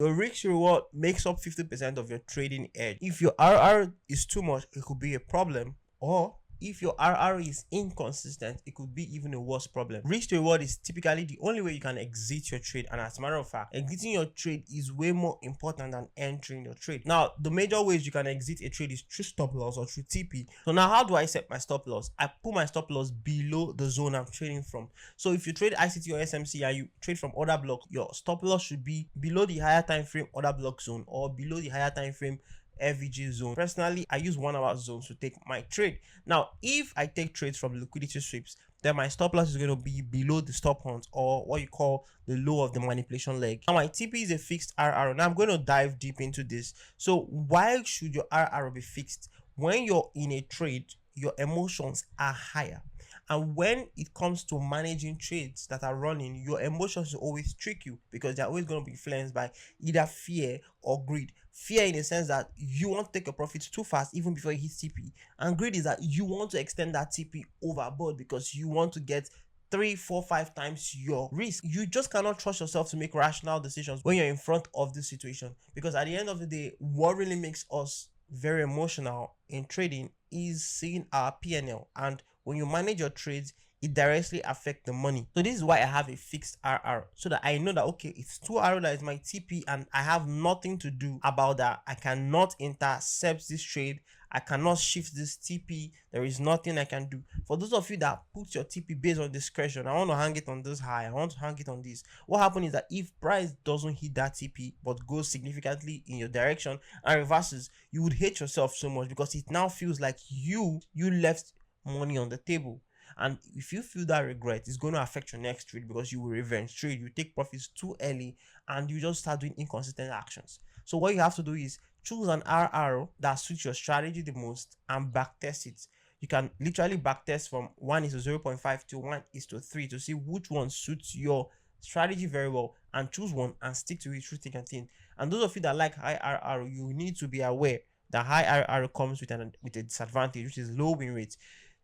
Your risk reward makes up 50% of your trading edge. If your RR is too much, it could be a problem, or if your RR is inconsistent, it could be even a worse problem. Risk to reward is typically the only way you can exit your trade, and as a matter of fact, exiting your trade is way more important than entering your trade. Now, the major ways you can exit a trade is through stop loss or through TP. So now, how do I set my stop loss? I put my stop loss below the zone I'm trading from. So if you trade ICT or SMC and you trade from order block, your stop loss should be below the higher time frame order block zone or below the higher time frame FVG zone. Personally, I use 1 hour zones to take my trade. Now, if I take trades from liquidity sweeps, then my stop loss is going to be below the stop hunt, or what you call the low of the manipulation leg. Now, my TP is a fixed RR. Now, I'm going to dive deep into this. So, why should your RR be fixed? When you're in a trade, your emotions are higher. And when it comes to managing trades that are running, your emotions will always trick you because they're always going to be influenced by either fear or greed. Fear in the sense that you want to take a profit too fast even before you hit TP. And greed is that you want to extend that TP overboard because you want to get 3, 4, 5 times your risk. You just cannot trust yourself to make rational decisions when you're in front of this situation. Because at the end of the day, what really makes us very emotional in trading is seeing our PNL. And when you manage your trades, it directly affects the money. So this is why I have a fixed RR, so that I know that okay, it's 2R that is my TP and I have nothing to do about that. I cannot intercept this trade. I cannot shift this TP. There is nothing I can do. For those of you that put your TP based on discretion, I want to hang it on this high, I want to hang it on this. What happens is that if price doesn't hit that TP but goes significantly in your direction and reverses, you would hate yourself so much because it now feels like you left money on the table. And if you feel that regret, it's going to affect your next trade because you will revenge trade, you take profits too early, and you just start doing inconsistent actions. So what you have to do is choose an RR that suits your strategy the most and backtest it. You can literally backtest from 1:0.5 to 1:3 to see which one suits your strategy very well, and choose one and stick to it through thick and thin. And those of you that like high RR, you need to be aware that high RR comes with a disadvantage, which is low win rate.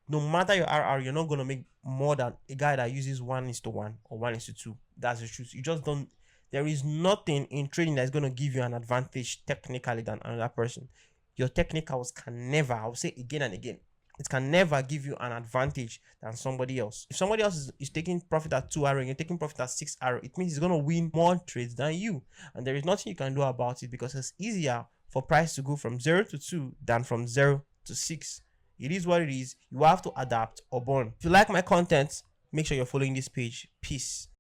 No matter your RR, you're not gonna make more than a guy that uses 1:1 or 1:2. That's the truth. You just don't. There is nothing in trading that's gonna give you an advantage technically than another person. Your technicals can never, I'll say again and again, it can never give you an advantage than somebody else. If somebody else is taking profit at 2R and you're taking profit at 6R, it means he's gonna win more trades than you. And there is nothing you can do about it because it's easier for price to go from 0 to 2 than from 0 to 6. It is what it is. You have to adapt or burn. If you like my content, make sure you're following this page. Peace.